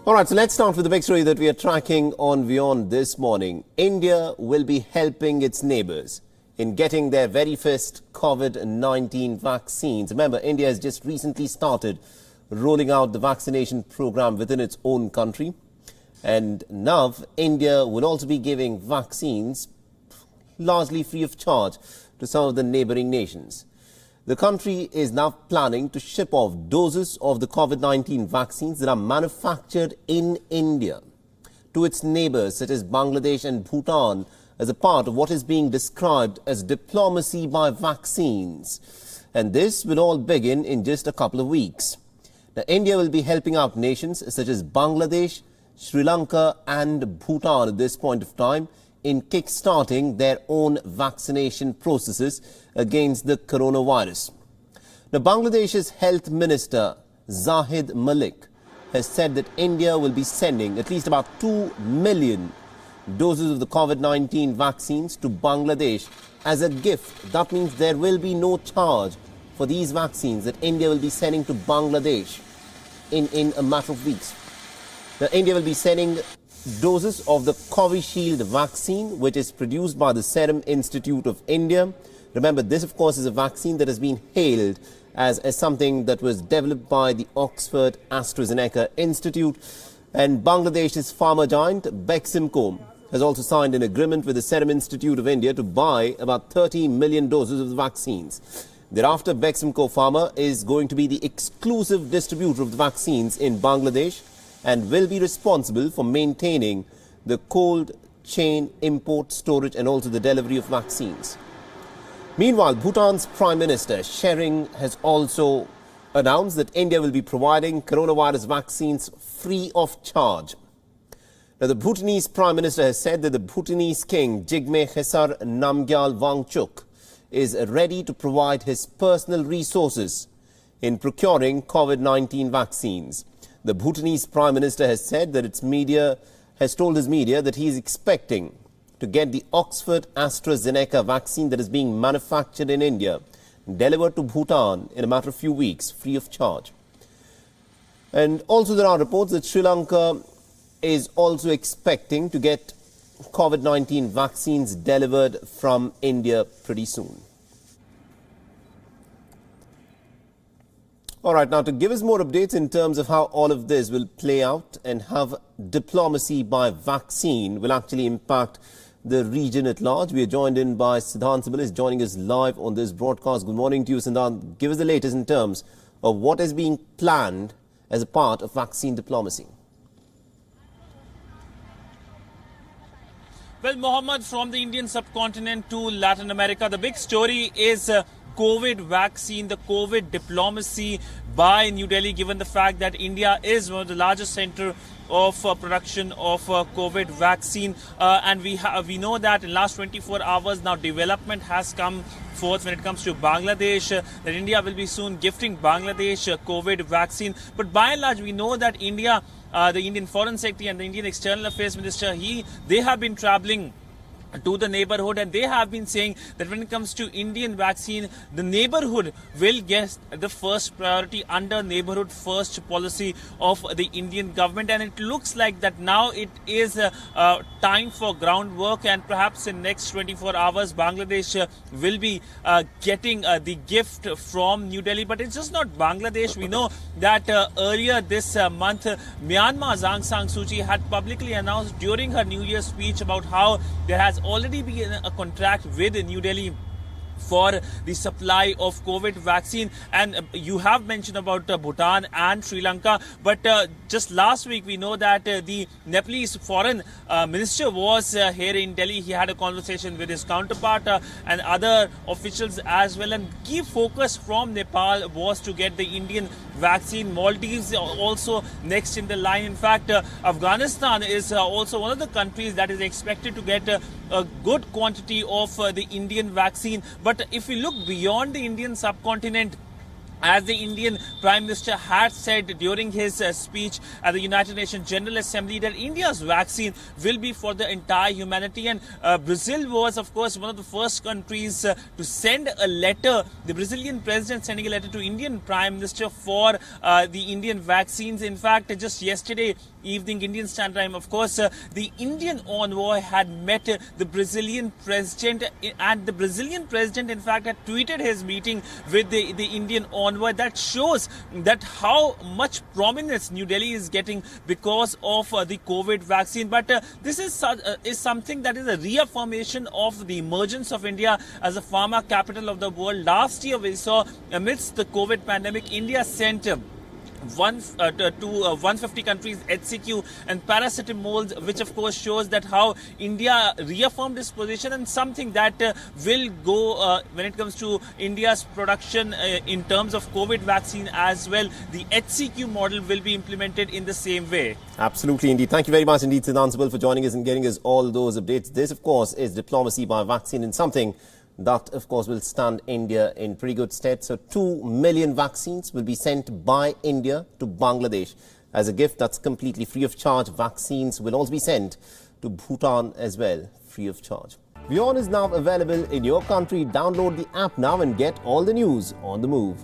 All right, so let's start with the big story that we are tracking on WION this morning. India will be helping its neighbours in getting their very first COVID-19 vaccines. Remember, India has just recently started rolling out the vaccination program within its own country. And now India will also be giving vaccines largely free of charge to some of the neighbouring nations. The country is now planning to ship off doses of the COVID-19 vaccines that are manufactured in India to its neighbours such as Bangladesh and Bhutan as a part of what is being described as diplomacy by vaccines. And this will all begin in just a couple of weeks. Now, India will be helping out nations such as Bangladesh, Sri Lanka and Bhutan at this point of time in kick-starting their own vaccination processes against the coronavirus. Now, Bangladesh's Health Minister Zahid Malik has said that India will be sending at least about 2 million doses of the COVID-19 vaccines to Bangladesh as a gift. That means there will be no charge for these vaccines that India will be sending to Bangladesh in a matter of weeks. Now, India will be sending doses of the Covaxin vaccine, which is produced by the Serum Institute of India. Remember, this, of course, is a vaccine that has been hailed as something that was developed by the Oxford AstraZeneca Institute. And Bangladesh's pharma giant, Beximco, has also signed an agreement with the Serum Institute of India to buy about 30 million doses of the vaccines. Thereafter, Beximco Pharma is going to be the exclusive distributor of the vaccines in Bangladesh and will be responsible for maintaining the cold chain import, storage and also the delivery of vaccines. Meanwhile, Bhutan's Prime Minister Shering has also announced that India will be providing coronavirus vaccines free of charge. Now, the Bhutanese Prime Minister has said that the Bhutanese King Jigme Khesar Namgyal Wangchuk is ready to provide his personal resources in procuring COVID-19 vaccines. The Bhutanese Prime Minister has said that has told his media that he is expecting to get the Oxford AstraZeneca vaccine that is being manufactured in India delivered to Bhutan in a matter of few weeks, free of charge. And also there are reports that Sri Lanka is also expecting to get COVID-19 vaccines delivered from India pretty soon. All right, now to give us more updates in terms of how all of this will play out and how diplomacy by vaccine will actually impact the region at large, we are joined in by Siddhant Sibil, is joining us live on this broadcast. Good morning to you, Siddhant. Give us the latest in terms of what is being planned as a part of vaccine diplomacy. Well, Mohammed, from the Indian subcontinent to Latin America, the big story is COVID vaccine, the COVID diplomacy by New Delhi, given the fact that India is one of the largest center of production of COVID vaccine. And we know that in the last 24 hours now development has come forth when it comes to Bangladesh, that India will be soon gifting Bangladesh COVID vaccine. But by and large, we know that India, the Indian Foreign Secretary and the Indian External Affairs Minister, they have been traveling to the neighborhood, and they have been saying that when it comes to Indian vaccine, the neighborhood will get the first priority under neighborhood first policy of the Indian government. And it looks like that now it is time for groundwork, and perhaps in next 24 hours Bangladesh will be getting the gift from New Delhi. But it's just not Bangladesh. We know that earlier this month Myanmar's Aung San Suu Kyi had publicly announced during her New Year speech about how there has already been a contract with New Delhi for the supply of COVID vaccine. And you have mentioned about Bhutan and Sri Lanka, but just last week we know that the Nepalese foreign minister was here in Delhi. He had a conversation with his counterpart and other officials as well, and key focus from Nepal was to get the Indian vaccine. Maldives also next in the line. In fact, Afghanistan is also one of the countries that is expected to get a good quantity of the Indian vaccine. But if we look beyond the Indian subcontinent, As the Indian Prime Minister had said during his speech at the United Nations General Assembly, that India's vaccine will be for the entire humanity. And Brazil was, of course, one of the first countries to send a letter. The Brazilian president sending a letter to Indian Prime Minister for the Indian vaccines. In fact, just yesterday evening, Indian Standard Time, of course, the Indian envoy had met the Brazilian president, and the Brazilian president, in fact, had tweeted his meeting with the Indian envoy. That shows that how much prominence New Delhi is getting because of the COVID vaccine. But this is something that is a reaffirmation of the emergence of India as a pharma capital of the world. Last year, we saw amidst the COVID pandemic, India sent 150 countries HCQ and paracetamols, which of course shows that how India reaffirmed its position, and something that will go when it comes to India's production in terms of COVID vaccine as well. The HCQ model will be implemented in the same way. Absolutely indeed. Thank you very much indeed, Siddhant, for joining us and getting us all those updates. This, of course, is diplomacy by vaccine, and something that, of course, will stand India in pretty good stead. So 2 million vaccines will be sent by India to Bangladesh as a gift that's completely free of charge. Vaccines will also be sent to Bhutan as well, free of charge. WION is now available in your country. Download the app now and get all the news on the move.